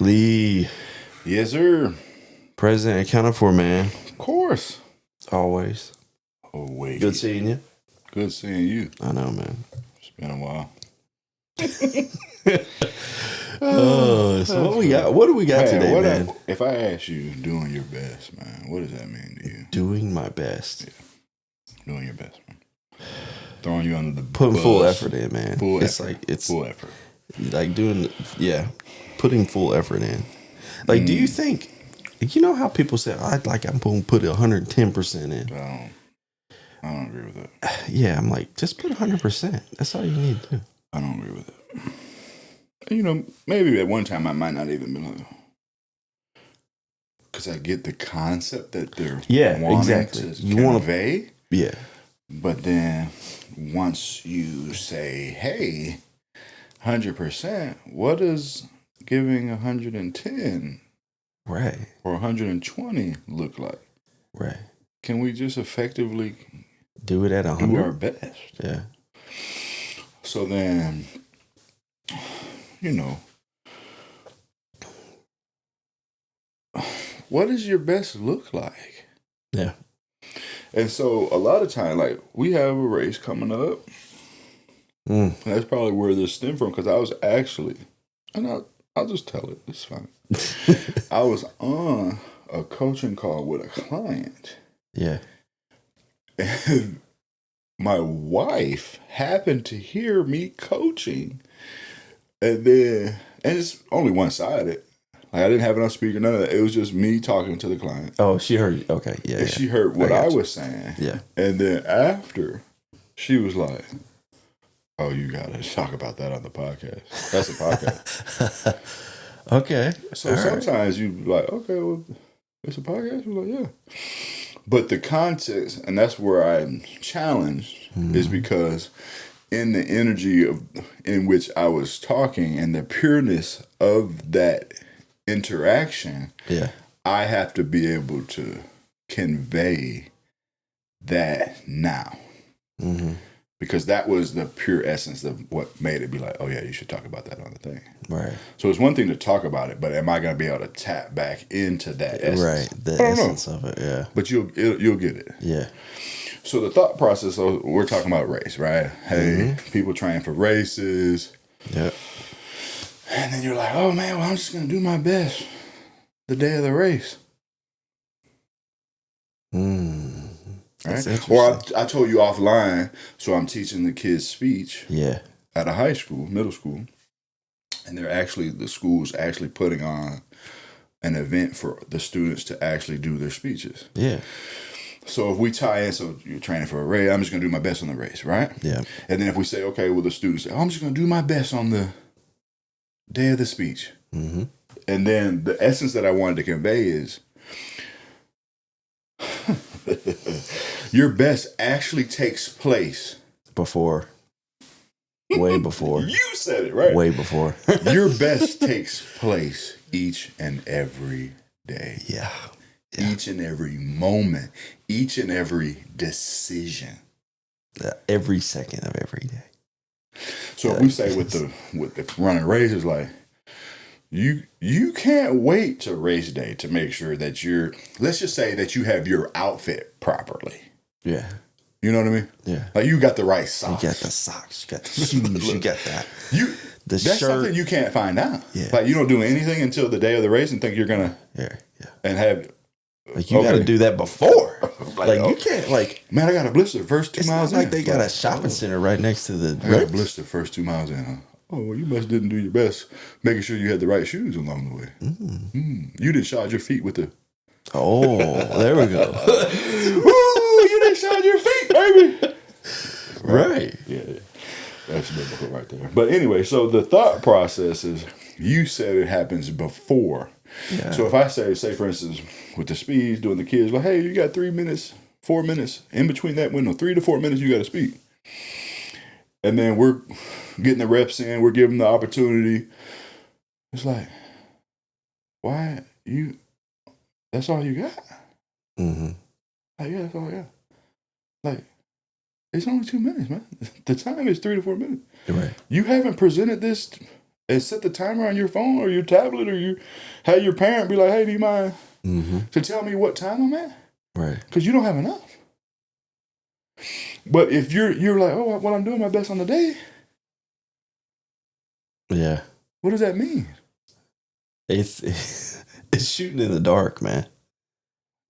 Lee, Yes, sir. present and accounted for, man. Of course. Always. Oh, wait. Good seeing you. Good seeing you. I know, man. It's been a while. So what we got? What do we got today, man? If I ask you doing your best, man, what does that mean to you? Doing my best. Yeah. Doing your best, man. Throwing you under the Putting bus. full effort in, man. Full it's effort. like it's full effort. like putting full effort in. Like, do you think? You know how people say, I'm going to put 110% in. I don't agree with that. Yeah, I'm like, just put 100%. That's all you need to do. I don't agree with it. You know, maybe at one time I might not even be like, because I get the concept that they're wanting to convey. Yeah. But then once you say, hey, 100%, what does giving 110 right or 120 look like? Right. Can we just effectively do it at 100? Do our best. Yeah. So then, you know, what does your best look like? Yeah. And so a lot of time, like, we have a race coming up. That's probably where this stemmed from, because I was actually, and I'll just tell it, it's fine. I was on a coaching call with a client. Yeah. And my wife happened to hear me coaching. And it's only one-sided. Like, I didn't have it on speaker, none of that. It was just me talking to the client. Oh, she heard you. Okay, yeah. And she heard what I was saying. Yeah. And then after, she was like, oh, you got to talk about that on the podcast. That's a podcast. Okay. So sometimes you like, okay, well, it's a podcast? We're like, yeah. But the context, and that's where I'm challenged, is because in the energy in which I was talking and the pureness of that interaction, I have to be able to convey that now. Because that was the pure essence of what made it be like, oh yeah, you should talk about that on the thing. Right. So it's one thing to talk about it, but am I going to be able to tap back into that essence? Right. The essence of it, yeah. But you'll get it. Yeah. So the thought process, so we're talking about race, right? Hey, people train for races. Yeah. And then you're like, oh man, well, I'm just going to do my best the day of the race. Right? Or I told you offline, so I'm teaching the kids speech at a high school, middle school. And the school's actually putting on an event for the students to actually do their speeches. Yeah. So if we tie in, so you're training for a race, I'm just going to do my best on the race, right? Yeah. And then if we say, okay, well, the students say, oh, I'm just going to do my best on the day of the speech. And then the essence that I wanted to convey is, your best actually takes place way before. You said it, right? Way before. Your best takes place each and every day. Yeah. Each and every moment. Each and every decision. Every second of every day. So if we say with the running races, like, you can't wait to race day to make sure that let's just say that you have your outfit properly. Yeah. You know what I mean? Yeah. Like, you got the right socks. You got the socks. You got the shoes. You got that. That's shirt. Something you can't find out. Yeah. Like, you don't do anything until the day of the race and think you're going to. Yeah. And have. Like, you got to do that before. You can't, man, I got a blister the first 2 miles in. Like, they got a shopping center right next to the. I got a blister the first 2 miles in, huh? Oh, well, you must didn't do your best making sure you had the right shoes along the way. You didn't shod your feet with the. Oh, there we go. Woo! You didn't shod your feet, baby. Right. Yeah. That's biblical right there. But anyway, so the thought process is, you said it happens before. Yeah. So if I say for instance, with the speeds, doing the kids, like, hey, you got 3 minutes, 4 minutes, in between that window, 3 to 4 minutes, you got to speak. And then we're getting the reps in, we're giving them the opportunity. It's like, why that's all you got? Like, yeah, that's all I got. Like, it's only 2 minutes, man. The time is 3 to 4 minutes. Right. You haven't presented this and set the timer on your phone or your tablet, or you have your parent be like, hey, do you mind to tell me what time I'm at? Right. Because you don't have enough. But if you're like, oh, well, I'm doing my best on the day. Yeah. What does that mean? It's shooting in the dark, man.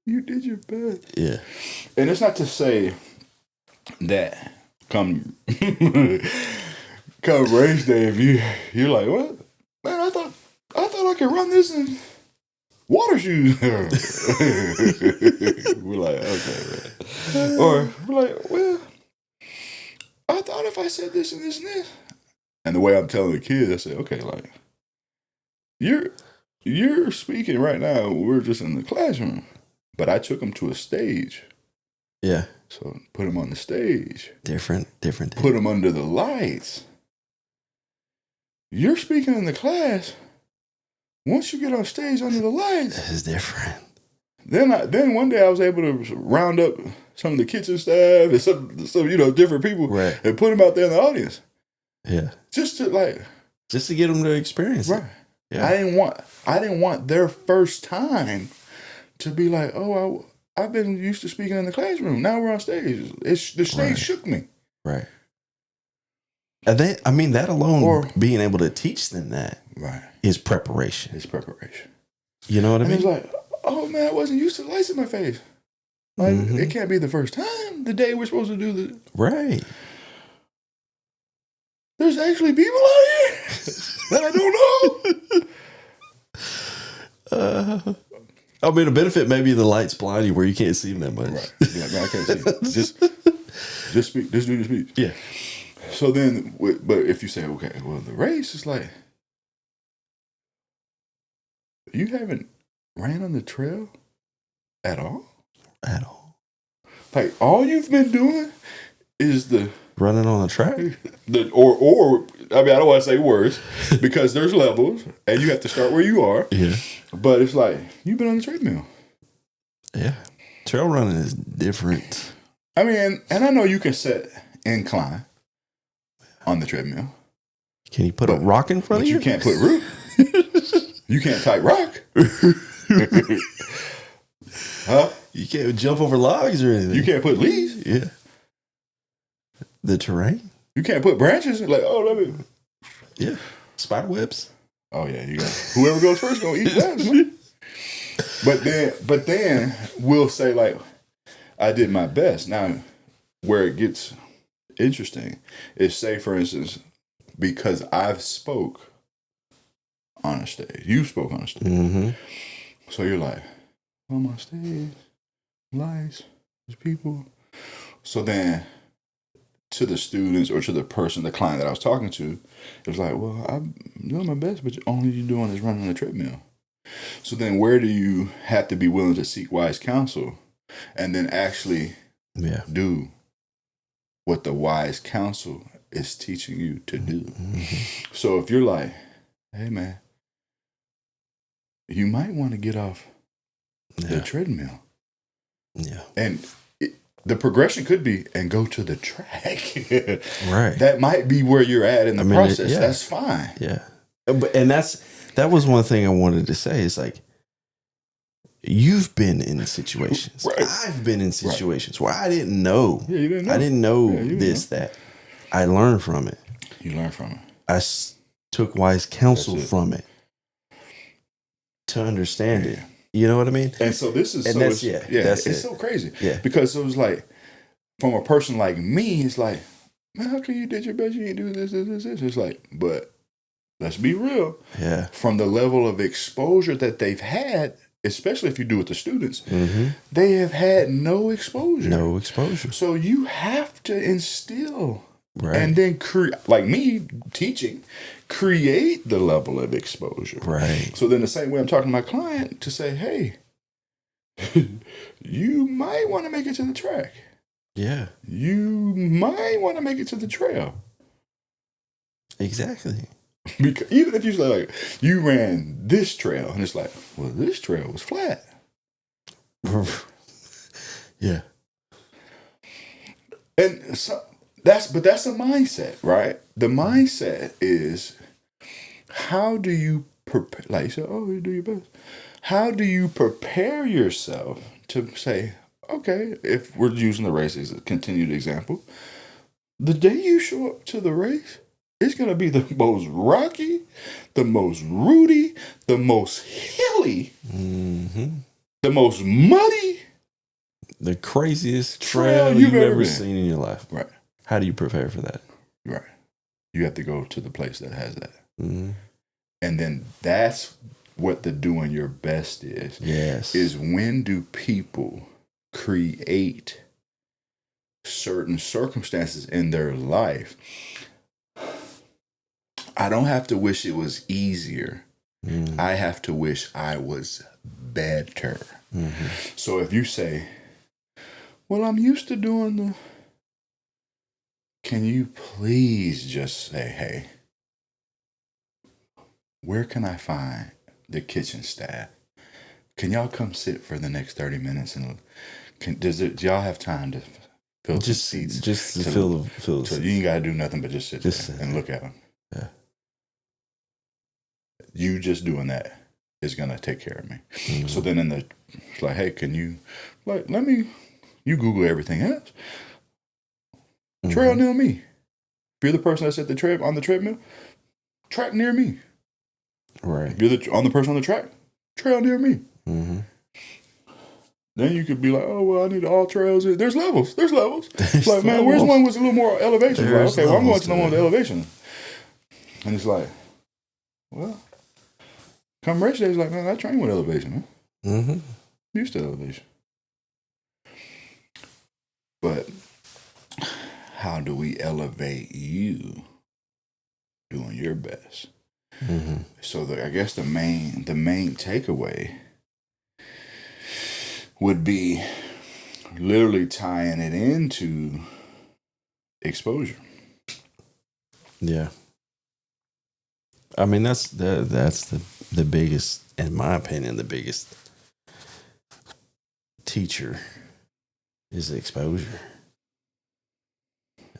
You did your best. Yeah. And it's not to say that come race day, if you're like, what? Man, I thought I could run this in water shoes. We're like, okay, man. Or we're like, well, I thought if I said this and this and this. And the way I'm telling the kids, I said, okay, like, you're speaking right now. We're just in the classroom. But I took them to a stage. Yeah. So put them on the stage. Different. Put them under the lights. You're speaking in the class. Once you get on stage under the lights, This is different. Then one day I was able to round up some of the kitchen staff and some different people, Right. and put them out there in the audience. Yeah. Just to get them to experience right. it. Yeah. I didn't want their first time to be like, oh, I've been used to speaking in the classroom. Now we're on stage. The stage shook me. Right. And that alone, being able to teach them that is preparation. It's preparation. You know what I mean? It's like, oh man, I wasn't used to lights in my face. Like, it can't be the first time. The day we're supposed to do the right. There's actually people out here that I don't know. I mean, the benefit maybe the lights blind you where you can't see them that much. Right. Like, man, I can't see. Just speak. Just do the speech. Yeah. So then, but if you say, okay, well, the race is like, you haven't ran on the trail at all? At all. Like, all you've been doing is the running on the track? Or I mean, I don't want to say worse because there's levels and you have to start where you are. Yeah. But it's like, you've been on the treadmill. Yeah. Trail running is different. I mean, and I know you can set incline on the treadmill. Can you put a rock in front of you? You can't put root. You can't type rock. Huh? You can't jump over logs or anything. You can't put leaves. Yeah. The terrain? You can't put branches. Like, oh, let me. Yeah. Spider webs. Oh yeah, you got whoever goes first gonna eat that. But then we'll say like, I did my best. Now, where it gets interesting is, say for instance, because I've spoke on a stage, you spoke on a stage, so you're like, I'm on stage, lights, there's people. So then, to the students or to the person, the client that I was talking to, it was like, well, I'm doing my best, but all you're doing is running on the treadmill. So then where do you have to be willing to seek wise counsel and then actually do what the wise counsel is teaching you to do? So if you're like, hey man, you might want to get off the treadmill. Yeah. And the progression could be, and go to the track. Right. That might be where you're at in the process. That's fine. Yeah. And that was one thing I wanted to say. Is like, you've been in situations. Right. I've been in situations where I didn't know. Yeah, you didn't know. I didn't know that. I learned from it. You learned from it. I took wise counsel from it to understand it. You know what I mean? And so this is, and so it's so crazy. Yeah. Because it was like, from a person like me, it's like, man, how come you did your best? You ain't do this. It's like, but let's be real. Yeah. From the level of exposure that they've had, especially if you do it to students, they have had no exposure. No exposure. So you have to instill. Right. And then, like me teaching, create the level of exposure. Right. So then the same way I'm talking to my client to say, hey, you might want to make it to the track. Yeah. You might want to make it to the trail. Exactly. Because even if you say like, you ran this trail, and it's like, well, this trail was flat. Yeah. And so, that's a mindset, right? The mindset is, how do you prepare? Like you said, oh, you do your best. How do you prepare yourself to say, okay, if we're using the race as a continued example, the day you show up to the race, it's going to be the most rocky, the most rooty, the most hilly, the most muddy, the craziest trail you've ever seen in your life. Right. How do you prepare for that? Right. You have to go to the place that has that. And then that's what the doing your best is. Yes. Is when do people create certain circumstances in their life? I don't have to wish it was easier. I have to wish I was better. So if you say, well, I'm used to doing the... Can you please just say, hey, where can I find the kitchen staff? Can y'all come sit for the next 30 minutes? And do y'all have time to fill the seats? Just to fill the So seats. you ain't got to do nothing but just sit there and look at them. Yeah. You just doing that is going to take care of me. So then it's like, hey, can you, like, you Google everything else. Trail near me. If you're the person that's at on the treadmill, track near me. Right. If you're on the person on the track, trail near me. Then you could be like, oh, well, I need all trails. There's levels. It's like, man, where's one with a little more elevation? Like, okay, well, I'm going to the one with elevation. And it's like, well, come race day, it's like, man, I train with elevation, man. Used to elevation. But how do we elevate you doing your best? So I guess the main takeaway would be literally tying it into exposure. Yeah. I mean, that's the biggest, in my opinion, the biggest teacher is exposure.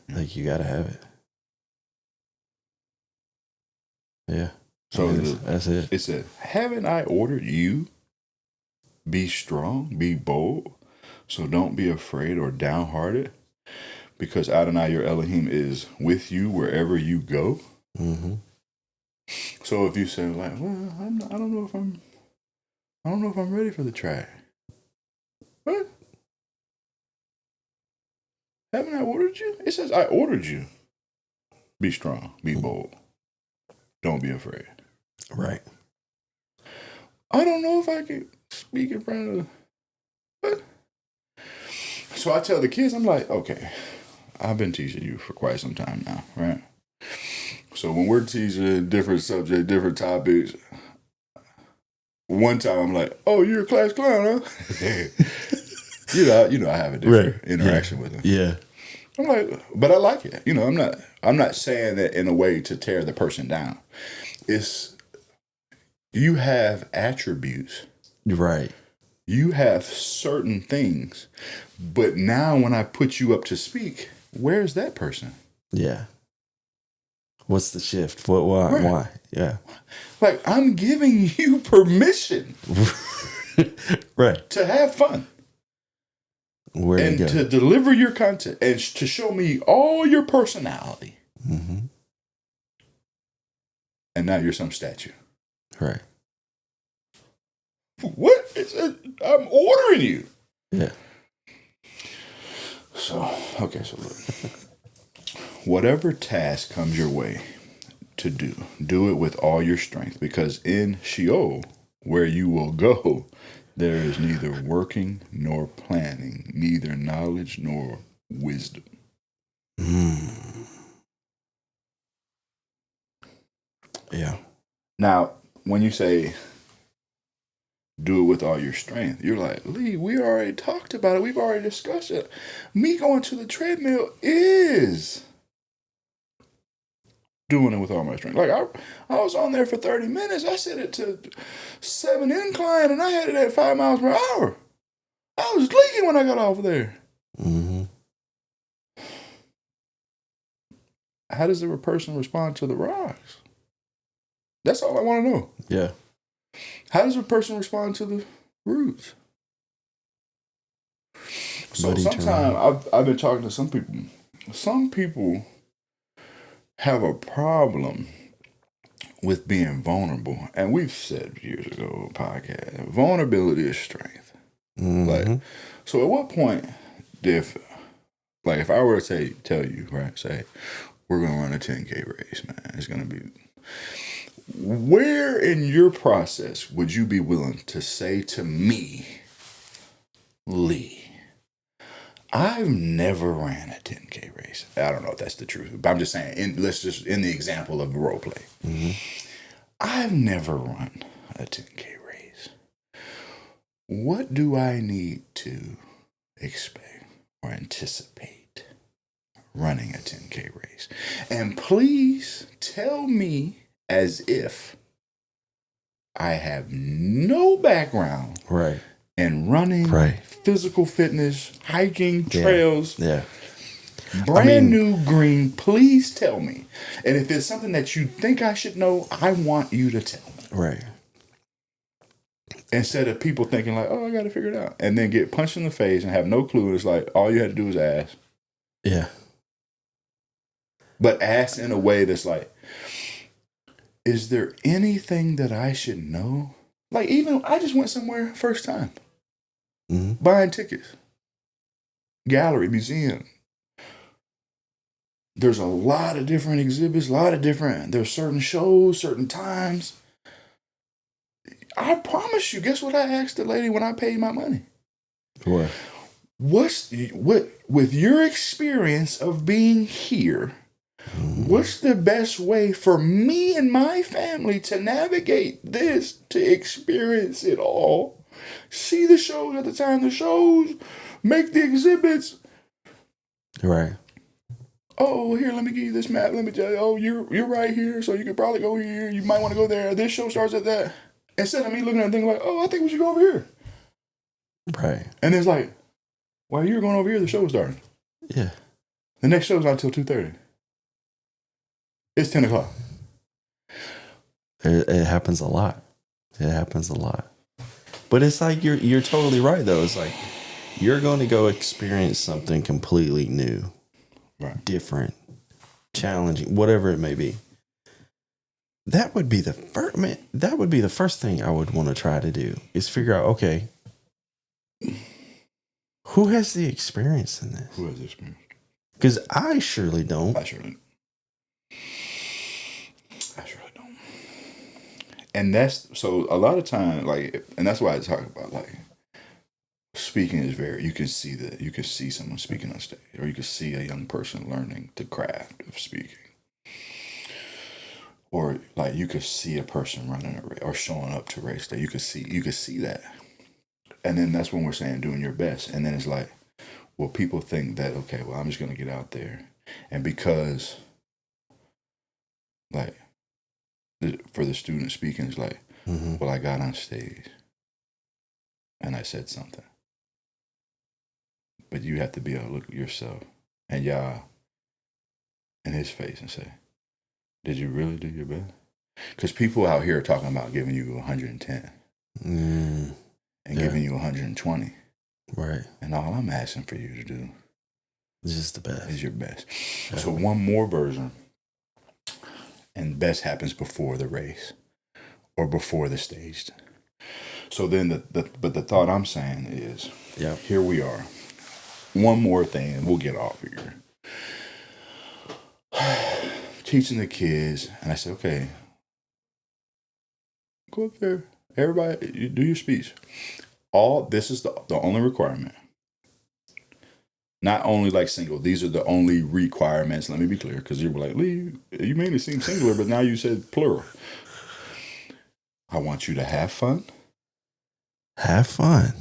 Like, you got to have it. Yeah. So that's it. It said, haven't I ordered you? Be strong, be bold. So don't be afraid or downhearted, because Adonai, your Elohim, is with you wherever you go. So if you say like, well, I don't know if I'm ready for the track. What? Haven't I ordered you? It says I ordered you. Be strong, be bold. Don't be afraid. Right. I don't know if I can speak in front of... What? So I tell the kids, I'm like, okay, I've been teaching you for quite some time now, right? So when we're teaching different subjects, different topics, one time I'm like, oh, you're a class clown, huh? you know, I have a different interaction with them. Yeah. I'm like, but I like it. You know, I'm not saying that in a way to tear the person down. It's, you have attributes. Right. You have certain things. But now when I put you up to speak, where's that person? Yeah. What's the shift? Why? Right. Why? Yeah. Like, I'm giving you permission. Right. To have fun. And to deliver your content and to show me all your personality. And now you're some statue. Right. What? I'm ordering you. Yeah. So, okay, so look. Whatever task comes your way to do it with all your strength, because in Sheol, where you will go, there is neither working nor planning, neither knowledge nor wisdom. Yeah. Now, when you say do it with all your strength, you're like, Lee, we already talked about it. We've already discussed it. Me going to the treadmill is doing it with all my strength. Like, I was on there for 30 minutes. I set it to 7 incline, and I had it at 5 miles per hour. I was leaking when I got off of there. How does a person respond to the rocks? That's all I want to know. Yeah. How does a person respond to the roots? So sometimes I've been talking to some people. Some people have a problem with being vulnerable. And we've said years ago on a podcast, vulnerability is strength. Mm-hmm. Like, so at what point if I were to tell you, right, say, we're going to run a 10K race, man, it's going to be, where in your process would you be willing to say to me, Lee, I've never ran a 10K race. I don't know if that's the truth, but I'm just saying, let's just, in the example of the role play. Mm-hmm. I've never run a 10K race. What do I need to expect or anticipate running a 10K race? And please tell me as if I have no background right. in running, right. physical fitness, hiking, trails. Yeah. Brand new green, please tell me. And if it's something that you think I should know, I want you to tell me. Right. Instead of people thinking like, oh, I got to figure it out. And then get punched in the face and have no clue. It's like, all you had to do was ask. Yeah. But ask in a way that's like, is there anything that I should know? Like, even, I just went somewhere first time. Mm-hmm. Buying tickets. Gallery, museum. There's a lot of different exhibits, there's certain shows, certain times. I promise you, guess what I asked the lady when I paid my money? What? With your experience of being here, what's the best way for me and my family to navigate this, to experience it all? See the shows at the time, the shows, make the exhibits. Right. Oh, here, let me give you this map. Let me tell you, oh, you're right here, so you could probably go here. You might want to go there. This show starts at that. Instead of me looking at it thinking like, oh, I think we should go over here. Right. And it's like, while you were going over here, the show was starting. Yeah. The next show's not until 2:30. It's 10 o'clock. It happens a lot. It happens a lot. But it's like you're totally right, though. It's like you're going to go experience something completely new. Right. Different, challenging, whatever it may be. That would be the first thing I would want to try to do is figure out, okay, who has the experience in this? Who has the experience? Because I surely don't. I surely don't. And that's, so a lot of time, like, and that's why I talk about, like, speaking is you can see someone speaking on stage, or you can see a young person learning the craft of speaking. Or like you could see a person running a race or showing up to race day. You could see that. And then that's when we're saying doing your best. And then it's like, well, people think that, okay, well, I'm just gonna get out there. And because like for the student speaking, it's like, well, I got on stage and I said something. But you have to be able to look at yourself and y'all in his face and say, did you really do your best? Because people out here are talking about giving you 110 and giving you 120. Right. And all I'm asking for you to do is just the best. Is your best. Yeah. So one more version, and best happens before the race or before the stage. So then but the thought I'm saying is, here we are. One more thing, and we'll get off here. Teaching the kids, and I said, okay, go up there. Everybody, you do your speech. This is the only requirement. Not only like single, these are the only requirements. Let me be clear, because you were like, Lee, you made it seem singular, but now you said plural. I want you to have fun. Have fun.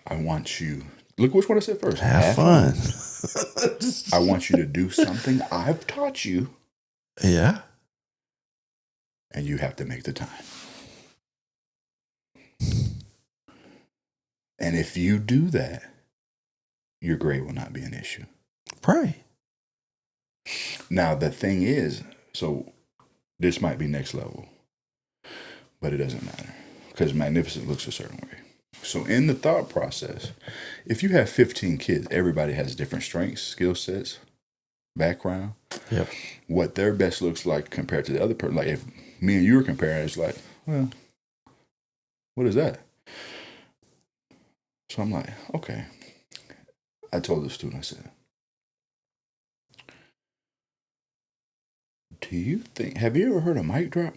I want you, look which one I said first. Have fun. I want you to do something I've taught you. Yeah. And you have to make the time. And if you do that, your grade will not be an issue. Right. Now, the thing is, so this might be next level. but it doesn't matter because magnificent looks a certain way. So in the thought process, if you have 15 kids, everybody has different strengths, skill sets, background. Yep. What their best looks like compared to the other person. Like if me and you were comparing, it's like, well, what is that? So I'm like, okay. I told the student, I said, do you think, have you ever heard of mic drop?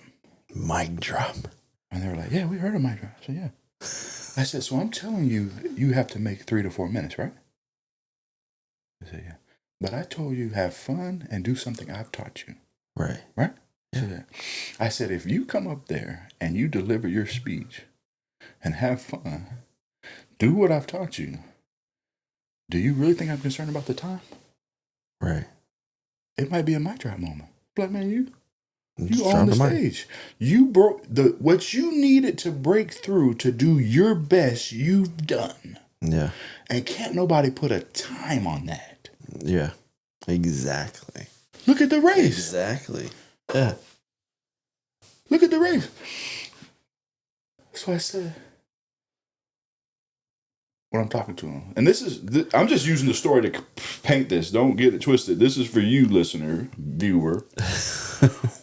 Mic drop. And they were like, yeah, we heard of mic drop. I said, yeah. I said, so I'm telling you, you have to make 3 to 4 minutes, right? I said, yeah. But I told you have fun and do something I've taught you. Right. Right? Yeah. I said, if you come up there and you deliver your speech and have fun, do what I've taught you, do you really think I'm concerned about the time? Right. It might be a mic drop moment. Like, man, you Just on the drop stage. You broke what you needed to break through to do your best, you've done. Yeah. And can't nobody put a time on that. Yeah. Exactly. Look at the race. Exactly. Yeah. Look at the race. So I said, when I'm talking to him, and I'm just using the story to paint this. Don't get it twisted. This is for you, listener, viewer.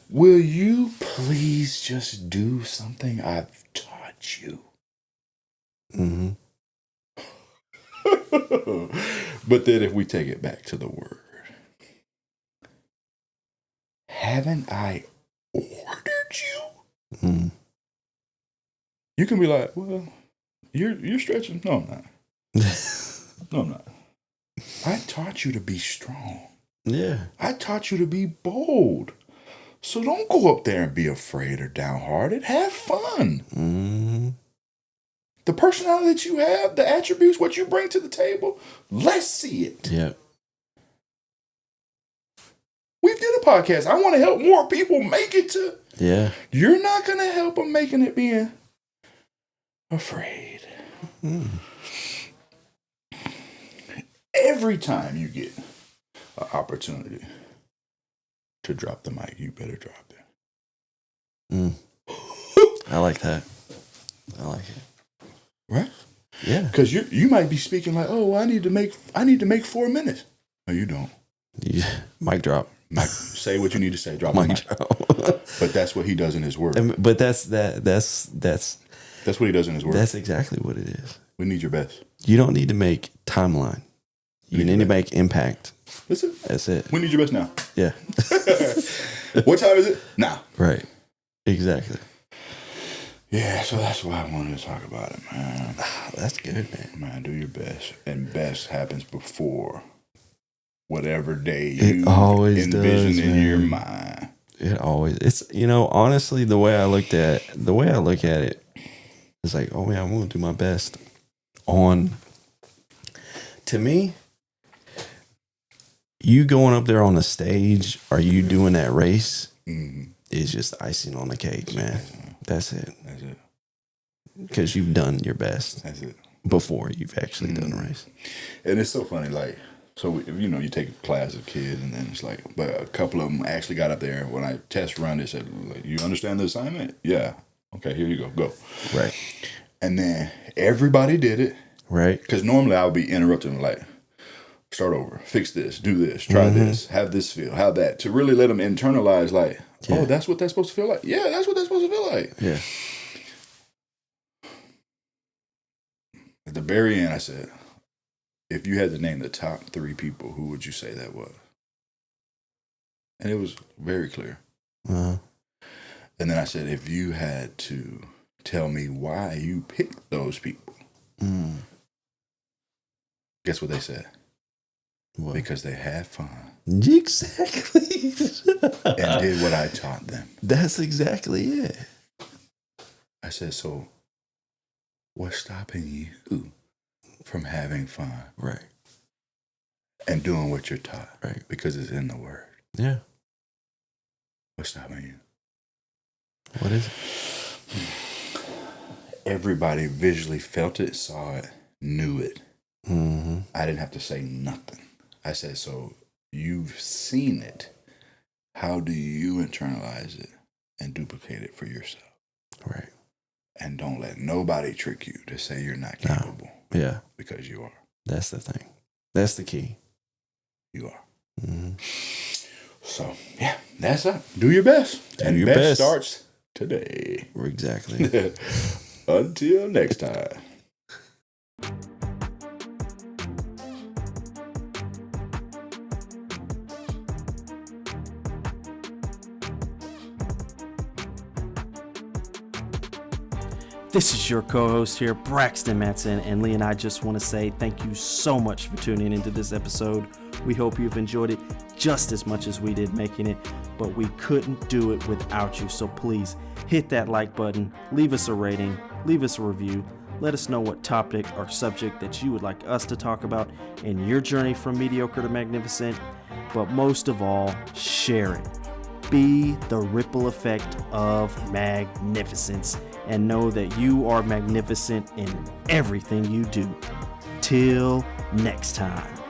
Will you please just do something I've taught you? Mm-hmm. But then if we take it back to the word, haven't I ordered you? Mm. You can be like, well, you're stretching. No, I'm not. No, I'm not. I taught you to be strong. Yeah. I taught you to be bold. So don't go up there and be afraid or downhearted. Have fun. Mm-hmm. The personality that you have, the attributes, what you bring to the table, let's see it. Yeah. We did a podcast. I want to help more people make it to. Yeah. You're not going to help them making it being afraid. Mm. Every time you get an opportunity to drop the mic, you better drop it. Mm. I like that. I like it. Right? Yeah. Because you might be speaking like, oh, I need to make 4 minutes. No, you don't. Yeah. Mic drop. Say what you need to say. Drop Mic the mic. drop. But that's what he does in his word. But that's what he does in his word. That's exactly what it is. We need your best. You don't need to make timeline. You need to make impact. That's it. That's it. We need your best now. Yeah. What time is it? Now. Right. Exactly. Yeah, so that's why I wanted to talk about it, man. That's good, man. Man, do your best. And best happens before whatever day you envision in your mind. It always, it's, honestly, the way I look at it, it's like, oh man, I'm going to do my best to me, you going up there on the stage, or you doing that race is just icing on the cake, man. That's it. That's it. Because you've done your best. That's it. Before you've actually done the race. And it's so funny, like, so, you take a class of kids, and then it's like, but a couple of them actually got up there. When I test run, they said, like, you understand the assignment? Yeah. Okay, here you go. Right. And then everybody did it. Right. Because normally I would be interrupting, like, start over, fix this, do this, try this, have this feel, have that, to really let them internalize, like, oh, that's what that's supposed to feel like. Yeah, that's what that's supposed to feel like. Yeah. At the very end, I said, if you had to name the top 3 people, who would you say that was? And it was very clear. Uh-huh. And then I said, if you had to tell me why you picked those people, guess what they said? What? Because they had fun. Exactly. And did what I taught them. That's exactly it. I said, so what's stopping you from having fun? Right. And doing what you're taught. Right. Because it's in the word. Yeah. What's stopping you? What is it? Everybody visually felt it, saw it, knew it. Mm-hmm. I didn't have to say nothing. I said, so you've seen it. How do you internalize it and duplicate it for yourself? Right. And don't let nobody trick you to say you're not capable. No. Yeah. Because you are. That's the thing. That's the key. You are. Mm-hmm. So, yeah, that's it. Do your best. Do and your best best starts today. Exactly. Until next time. This is your co-host here, Braxton Matson, and Lee and I just want to say thank you so much for tuning into this episode. We hope you've enjoyed it just as much as we did making it, but we couldn't do it without you. So please hit that like button, leave us a rating, leave us a review. Let us know what topic or subject that you would like us to talk about in your journey from mediocre to magnificent. But most of all, share it. Be the ripple effect of magnificence and know that you are magnificent in everything you do. Till next time.